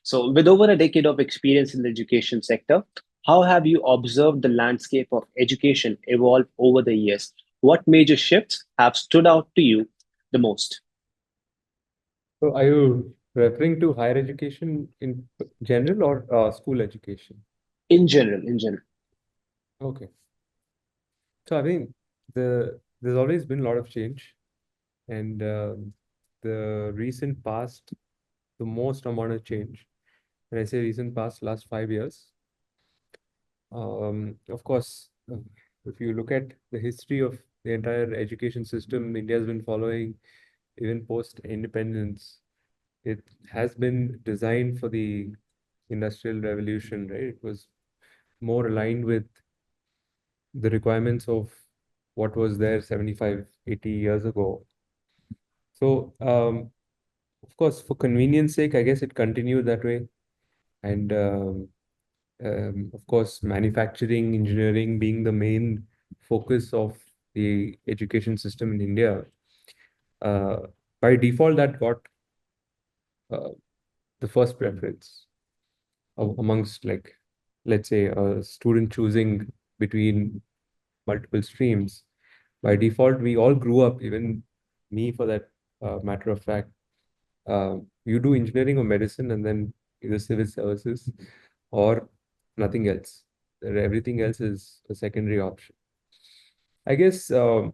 So, with over a decade of experience in the education sector, how have you observed the landscape of education evolve over the years? What major shifts have stood out to you the most? So are you referring to higher education in general or school education? In general. Okay. So I think there's always been a lot of change, and the recent past, the most amount of change. When I say recent past, last 5 years, of course, if you look at the history of the entire education system, India has been following even post-independence. It has been designed for the industrial revolution, right? It was more aligned with the requirements of what was there 75, 80 years ago. So, of course, for convenience sake, I guess it continued that way. And of course, manufacturing, engineering being the main focus of the education system in India, uh, by default, that got uh, the first preference amongst, like, let's say, a student choosing between multiple streams. By default, we all grew up, even me for that matter of fact. You do engineering or medicine, and then either civil services or nothing else. Everything else is a secondary option. I guess the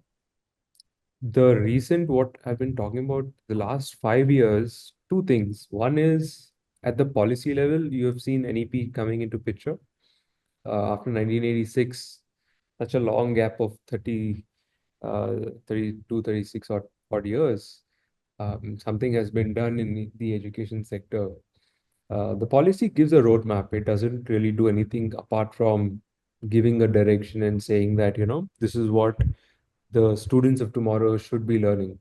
recent, what I've been talking about the last 5 years, two things. One is at the policy level, you have seen NEP coming into picture after 1986, such a long gap of 32, 36 odd years. Something has been done in the education sector. The policy gives a roadmap. It doesn't really do anything apart from giving a direction and saying that, this is what the students of tomorrow should be learning.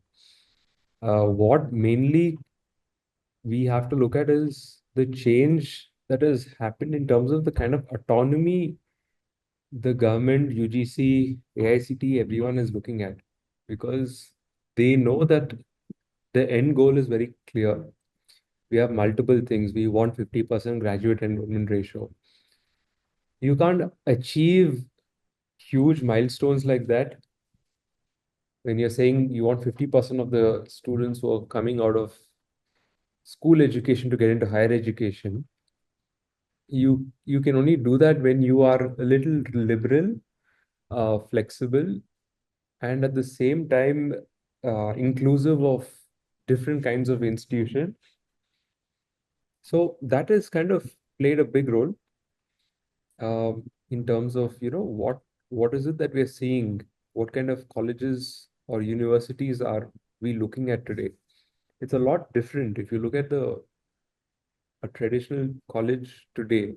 What mainly we have to look at is the change that has happened in terms of the kind of autonomy the government, UGC, AICT, everyone is looking at, because they know that the end goal is very clear. We have multiple things. We want 50% graduate enrollment ratio. You can't achieve huge milestones like that when you're saying you want 50% of the students who are coming out of school education to get into higher education. You can only do that when you are a little liberal, flexible, and at the same time inclusive of different kinds of institution. So that has kind of played a big role in terms of what is it that we are seeing, what kind of colleges or universities are we looking at today. It's a lot different. If you look at the a traditional college today,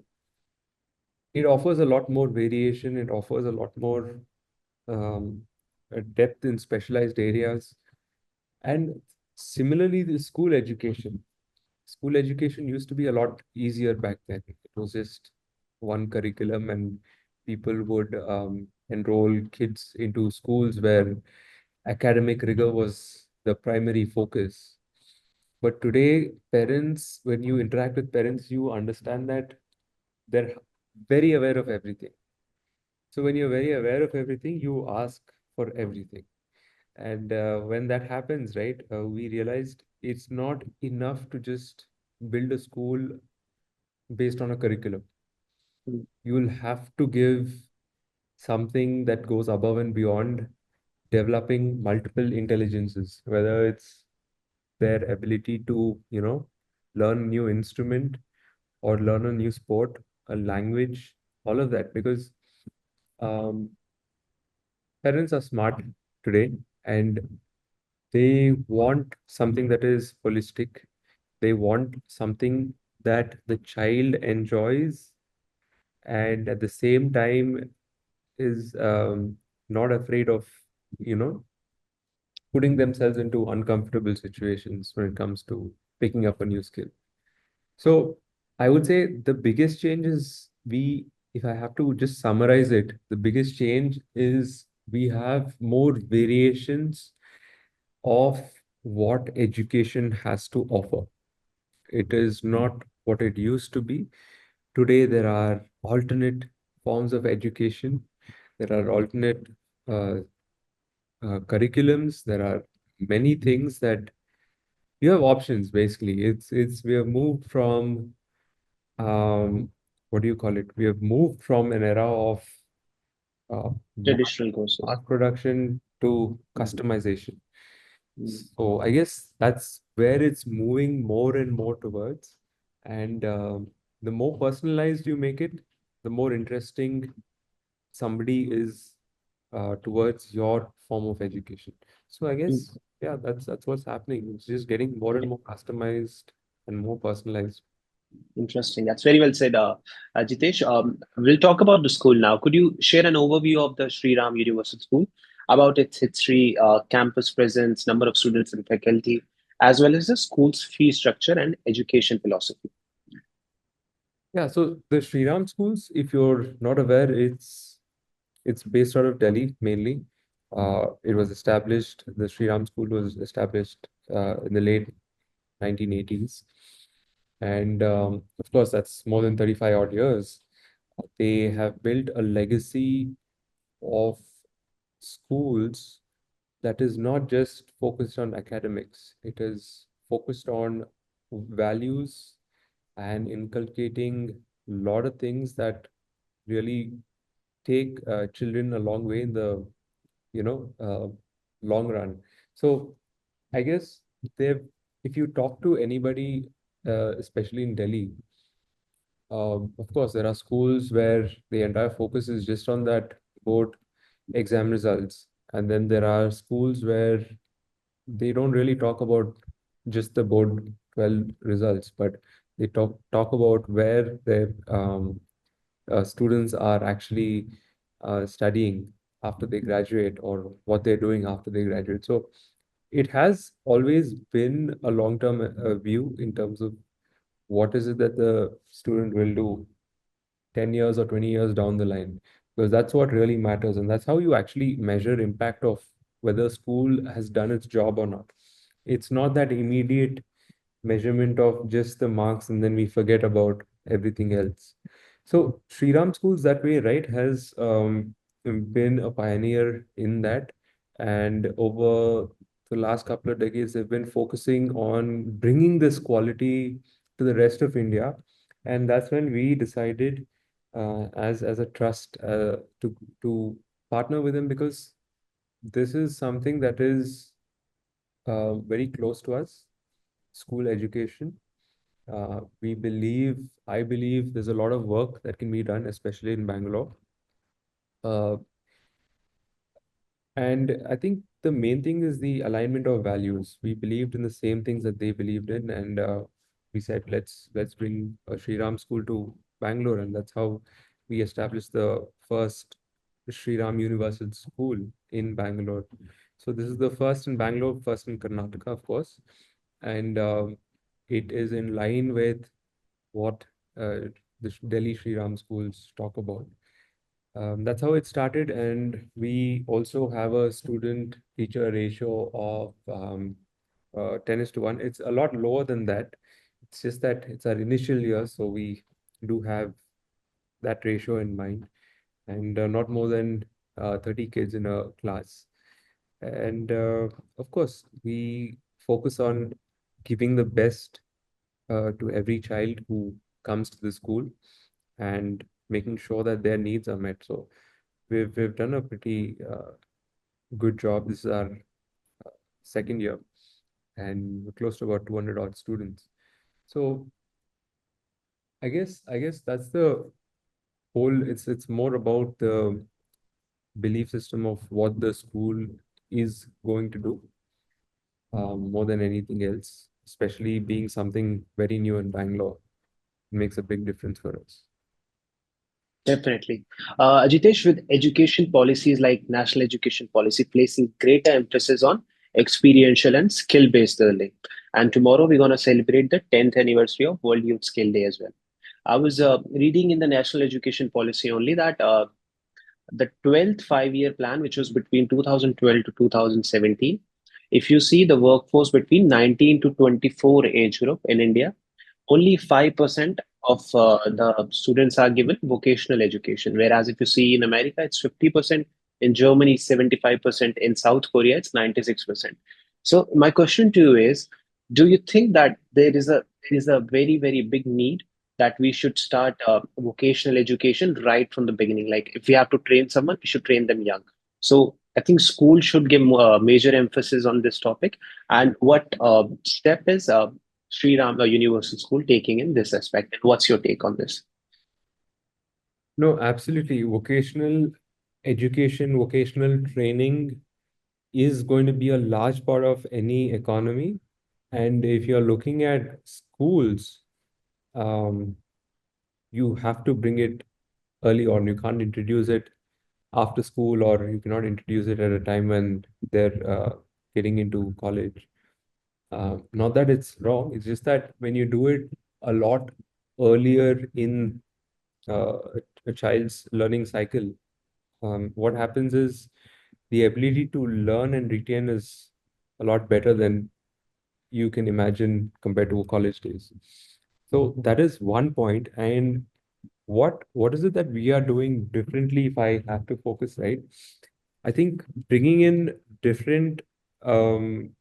it offers a lot more variation, it offers a lot more um, depth in specialized areas. And similarly, the school education. School education used to be a lot easier back then. It was just one curriculum, and people would enroll kids into schools where academic rigor was the primary focus. But today, parents, when you interact with parents, you understand that they're very aware of everything. So when you're very aware of everything, you ask for everything. And when that happens, right, we realized it's not enough to just build a school based on a curriculum. You will have to give something that goes above and beyond developing multiple intelligences, whether it's their ability to, learn a new instrument or learn a new sport, a language, all of that. Because um, parents are smart today, and they want something that is holistic. They want something that the child enjoys, and at the same time is not afraid of, you know, putting themselves into uncomfortable situations when it comes to picking up a new skill. So I would say the biggest change is if I have to just summarize it, the biggest change is we have more variations of what education has to offer. It is not what it used to be. Today, there are alternate forms of education. There are alternate uh, curriculums. There are many things that you have options. Basically, it's we have moved from what do you call it? We have moved from an era of Traditional courses. mass production to Mm, customization. mm. So I guess that's where it's moving more and more towards. And the more personalized you make it, the more interesting somebody is towards your form of education. So I Mm. guess, yeah, that's what's happening. It's just getting more and Yeah, more customized and more personalized. interesting. That's very well said, Jitesh. We'll talk about the school now. Could you share an overview of the Shri Ram Universal School, about its history, campus presence, number of students and faculty, as well as the school's fee structure and education philosophy? Yeah, so the Shri Ram schools, if you're not aware, it's based out of Delhi mainly. It was established, the Shri Ram School was established in the late 1980s. And of course, that's more than 35 odd years. They have built a legacy of schools that is not just focused on academics, it is focused on values and inculcating a lot of things that really take children a long way in the you know uh, long run. So I guess they've if you talk to anybody, especially in Delhi, of course there are schools where the entire focus is just on that board exam results, and then there are schools where they don't really talk about just the board 12 results, but they talk about where their students are actually studying after they graduate or what they're doing after they graduate. So it has always been a long-term view in terms of what is it that the student will do 10 years or 20 years down the line, because that's what really matters, and that's how you actually measure impact of whether school has done its job or not. It's not that immediate measurement of just the marks and then we forget about everything else. So Sriram Schools that way, right, has been a pioneer in that. And over the last couple of decades, they've been focusing on bringing this quality to the rest of India. And that's when we decided, as a trust, to partner with them, because this is something that is very close to us, school education. I believe there's a lot of work that can be done, especially in Bangalore. Uh, and I think the main thing is the alignment of values. We believed in the same things that they believed in, and we said let's bring a Shri Ram school to Bangalore, and that's how we established the first Shri Ram Universal School in Bangalore. So this is the first in Bangalore, first in Karnataka, of course, and it is in line with what the Delhi Shri Ram schools talk about. That's how it started, and we also have a student-teacher ratio of 10:1. It's a lot lower than that. It's just that it's our initial year, so we do have that ratio in mind, and not more than 30 kids in a class. And of course, we focus on giving the best to every child who comes to the school and making sure that their needs are met. So we've done a pretty good job. This is our second year, and we're close to about 200 odd students. So I guess that's the whole. It's more about the belief system of what the school is going to do, more than anything else. Especially being something very new in Bangalore makes a big difference for us. Definitely. Ajitesh, with education policies like national education policy placing greater emphasis on experiential and skill-based learning. And tomorrow we're going to celebrate the 10th anniversary of World Youth Skill Day as well. I was reading in the national education policy only that the 12th five-year plan, which was between 2012 to 2017, if you see the workforce between 19 to 24 age group in India, only 5% of the students are given vocational education. Whereas if you see in America, it's 50%, in Germany, 75%, in South Korea, it's 96%. So my question to you is, do you think that there is a very, very big need that we should start vocational education right from the beginning? Like if we have to train someone, we should train them young. So I think school should give major emphasis on this topic. And what step is Shri Ram Universal School taking in this aspect? And what's your take on this? No, absolutely. Vocational education, vocational training is going to be a large part of any economy. And if you're looking at schools, um, you have to bring it early on. You can't introduce it after school, or you cannot introduce it at a time when they're getting into college. Not that it's wrong, it's just that when you do it a lot earlier in a child's learning cycle, what happens is the ability to learn and retain is a lot better than you can imagine compared to college days. So that is one point. And what is it that we are doing differently if I have to focus, right? I think bringing in different um,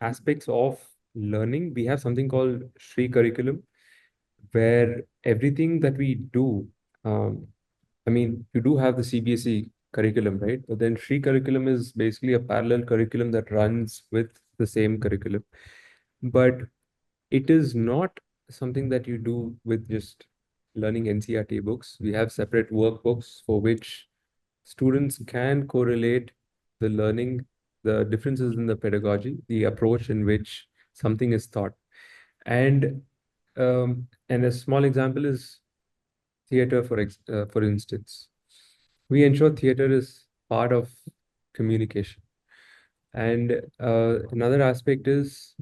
aspects of learning. We have something called Shri curriculum, where everything that we do, um, I mean, you do have the CBSE curriculum, right? But then Shri curriculum is basically a parallel curriculum that runs with the same curriculum. But it is not something that you do with just learning NCRT books. We have separate workbooks for which students can correlate the learning, the differences in the pedagogy, the approach in which something is taught. And a small example is theater, for instance. We ensure theater is part of communication. And another aspect is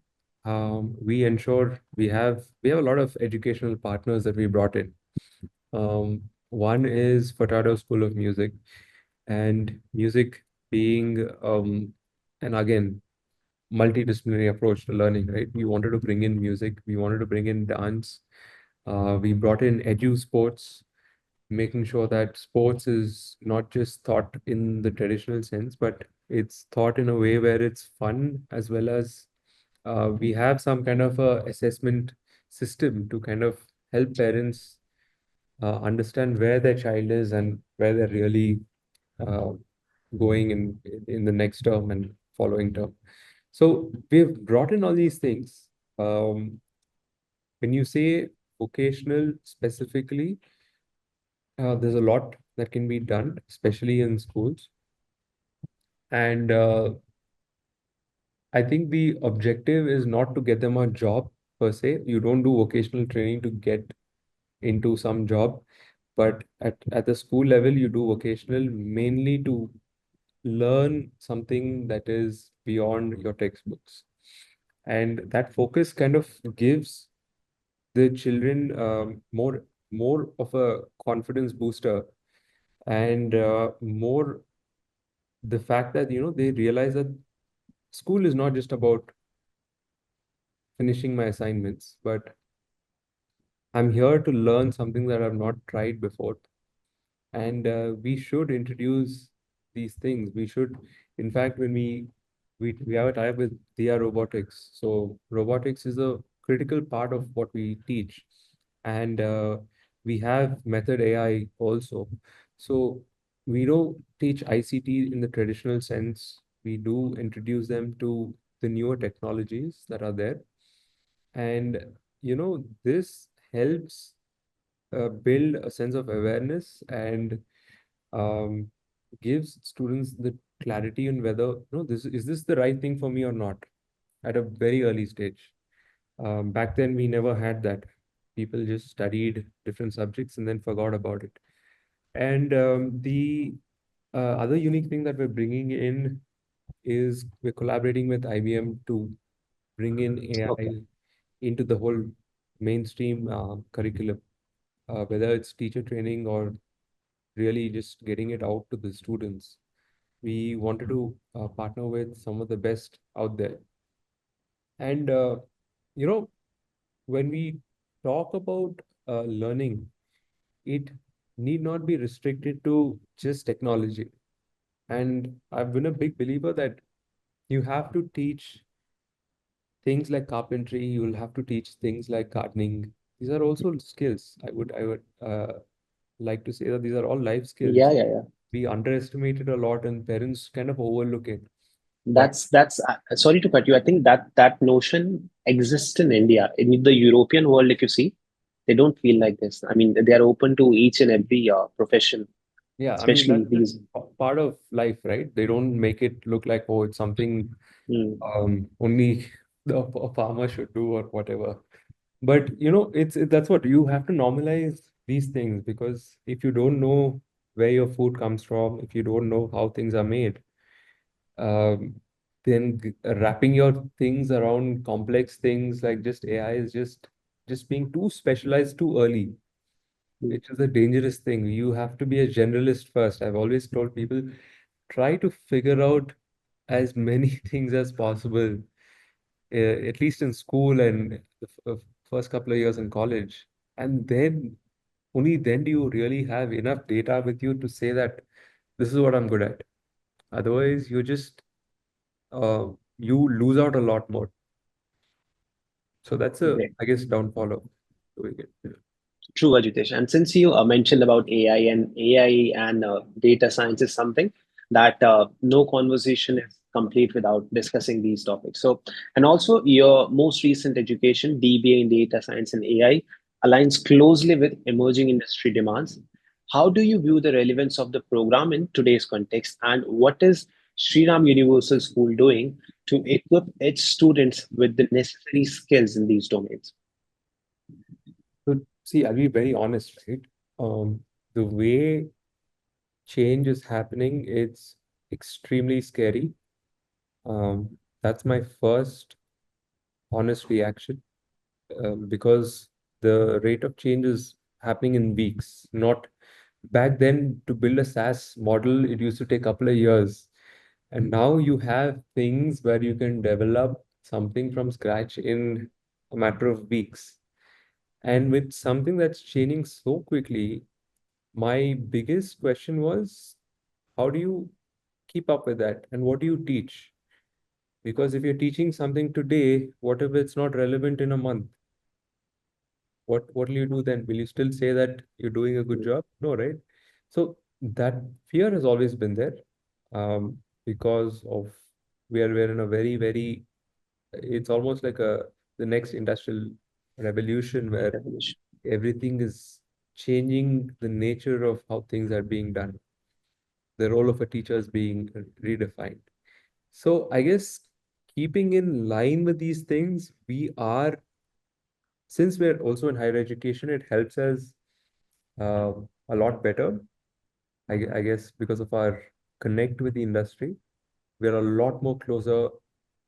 we ensure we have a lot of educational partners that we brought in. One is Furtado School of Music, and music being and again multidisciplinary approach to learning, right? We wanted to bring in music, we wanted to bring in dance, we brought in edu sports, making sure that sports is not just taught in the traditional sense, but it's taught in a way where it's fun, as well as we have some kind of a assessment system to kind of help parents understand where their child is and where they're really uh, going in the next term and following term. So we've brought in all these things. When you say vocational specifically, there's a lot that can be done, especially in schools. And I think the objective is not to get them a job per se. You don't do vocational training to get into some job, but at the school level, you do vocational mainly to learn something that is beyond your textbooks. And that focus kind of gives the children more of a confidence booster, and more the fact that they realize that school is not just about finishing my assignments, but I'm here to learn something that I've not tried before. And we should introduce these things. We should, in fact, when we have a tie-up with Dia Robotics. So robotics is a critical part of what we teach, and we have method AI also. So we don't teach ICT in the traditional sense. We do introduce them to the newer technologies that are there, and this helps build a sense of awareness, and um, gives students the clarity on whether this the right thing for me or not at a very early stage. Back then, we never had that. People just studied different subjects and then forgot about it. And the other unique thing that we're bringing in is we're collaborating with IBM to bring in Okay. AI into the whole mainstream curriculum, whether it's teacher training or really just getting it out to the students. We wanted to partner with some of the best out there. And, you know, when we talk about learning, it need not be restricted to just technology. And I've been a big believer that you have to teach things like carpentry, you will have to teach things like gardening. These are also skills. I would like to say that these are all life Yeah, skills. yeah, yeah. We underestimate it a lot, and parents kind of overlook it. But That's sorry to cut you. I think that notion exists in India. In the European world, if you see, they don't feel like this. I mean, they are open to each and every profession, yeah, I mean especially that's just these. part of life, right? They don't make it look like, oh, it's something Mm, only a farmer should do or whatever. But that's what you have to normalize these things, because if you don't know where your food comes from, if you don't know how things are made, um, then wrapping your things around complex things like just AI is just being too specialized too early, mm, which is a dangerous thing. You have to be a generalist first. I've always told people, try to figure out as many things as possible, at least in school and first couple of years in college. And then, only then do you really have enough data with you to say that this is what I'm good at. Otherwise, uh, you lose out a lot more. So that's great. I guess, downfall of doing it. True, Ajitesh. And since you mentioned about AI and data science is something that no conversation is complete without discussing these topics. So, and also your most recent education, DBA in data science and AI, aligns closely with emerging industry demands. How do you view the relevance of the program in today's context, and what is Shri Ram Universal School doing to equip its students with the necessary skills in these domains? So, see, I'll be very honest, right? The way change is happening, it's extremely scary. That's my first honest reaction, because the rate of change is happening in weeks. Not back then, to build a SaaS model, it used to take a couple of years. And now you have things where you can develop something from scratch in a matter of weeks. And with something that's changing so quickly, my biggest question was, how do you keep up with that? And what do you teach? Because if you're teaching something today, what if it's not relevant in a month? What will you do then? Will you still say that you're doing a good job? No, right? So that fear has always been there, because of we're in a very, very, it's almost like the next industrial revolution where everything is changing the nature of how things are being done. The role of a teacher is being redefined. So I guess, keeping in line with these things, since we're also in higher education, it helps us uh, a lot better. I guess because of our connect with the industry, we are a lot more closer.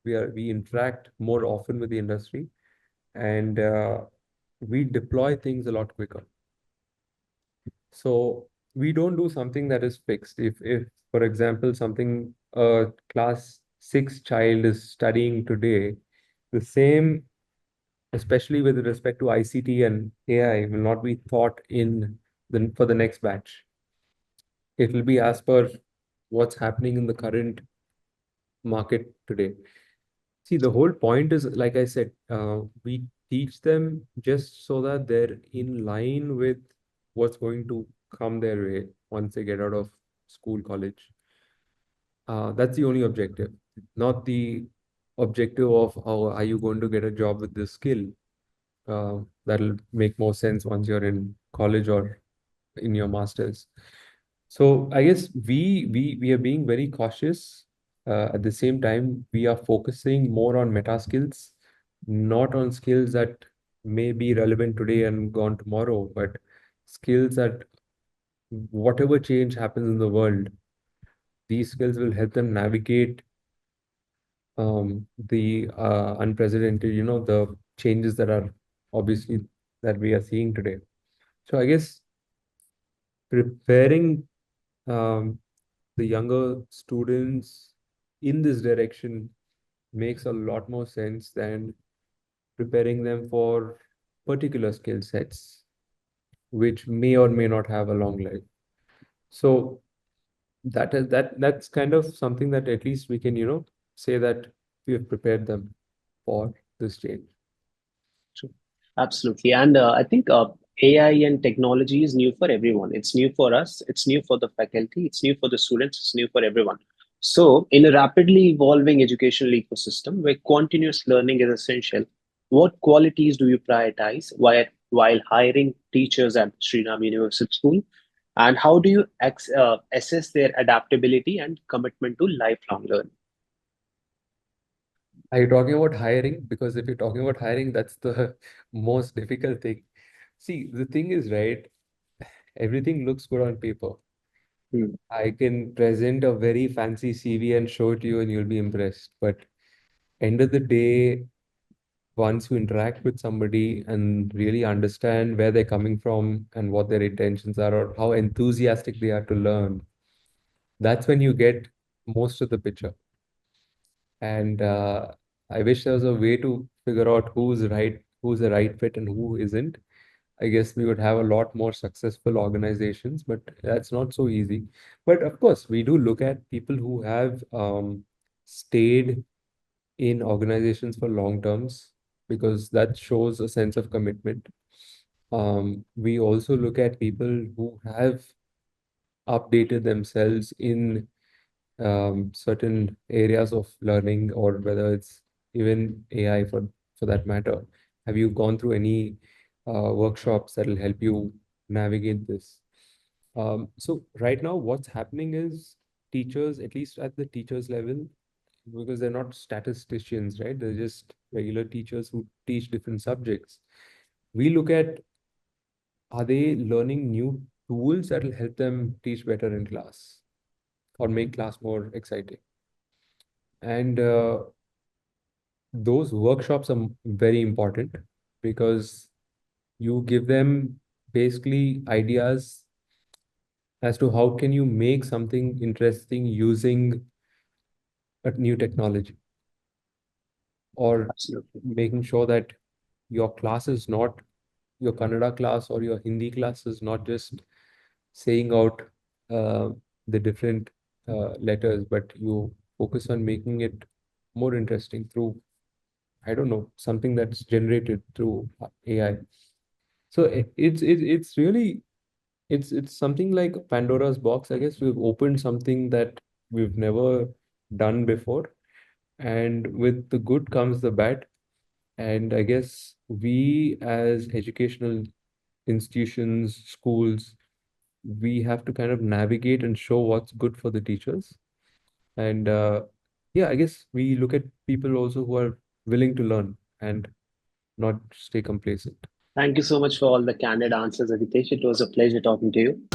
We interact more often with the industry, and we deploy things a lot quicker. So we don't do something that is fixed. If for example, something a class 6 child is studying today, the same, especially with respect to ICT and AI, will not be taught in for the next batch. It will be as per what's happening in the current market today. See, the whole point is, like I said, we teach them just so that they're in line with what's going to come their way once they get out of school, college. That's the only objective, not the objective of how are you going to get a job with this skill. That'll make more sense once you're in college or in your master's. So I guess we are being very cautious. At the same time, we are focusing more on meta skills, not on skills that may be relevant today and gone tomorrow, but skills that whatever change happens in the world, these skills will help them navigate the unprecedented, the changes that are obviously that we are seeing today. So I guess preparing um, the younger students in this direction makes a lot more sense than preparing them for particular skill sets, which may or may not have a long life. So that's kind of something that at least we can, say that we have prepared them for this change. True. Absolutely. And I think AI and technology is new for everyone. It's new for us, it's new for the faculty, it's new for the students, it's new for everyone. So, in a rapidly evolving educational ecosystem where continuous learning is essential, what qualities do you prioritize while hiring teachers at Shri Ram University School? And how do you assess their adaptability and commitment to lifelong learning? Are you talking about hiring? Because if you're talking about hiring, that's the most difficult thing. See, the thing is, right, everything looks good on paper. Hmm. I can present a very fancy CV and show it to you and you'll be impressed. But end of the day, once you interact with somebody and really understand where they're coming from and what their intentions are or how enthusiastic they are to learn, that's when you get most of the picture. And I wish there was a way to figure out who's the right fit and who isn't. I guess we would have a lot more successful organizations, but that's not so easy. But of course, we do look at people who have stayed in organizations for long terms because that shows a sense of commitment. We also look at people who have updated themselves in certain areas of learning, or whether it's even AI for that matter. Have you gone through any workshops that will help you navigate this? So right now, what's happening is teachers, at least at the teachers level, because they're not statisticians, right? They're just regular teachers who teach different subjects. We look at, are they learning new tools that will help them teach better in class or make class more exciting? And those workshops are very important because you give them basically ideas as to how can you make something interesting using a new technology, or Absolutely. making sure that your class is not, your Kannada class or your Hindi class is not just saying out uh, the different letters, but you focus on making it more interesting through, I don't know, something that's generated through AI. So it's really, it's something like Pandora's box. I guess we've opened something that we've never done before, and with the good comes the bad. And I guess we as educational institutions, schools, we have to kind of navigate and show what's good for the teachers. And yeah, I guess we look at people also who are willing to learn and not stay complacent. Thank you so much for all the candid answers, Aditesh. It was a pleasure talking to you.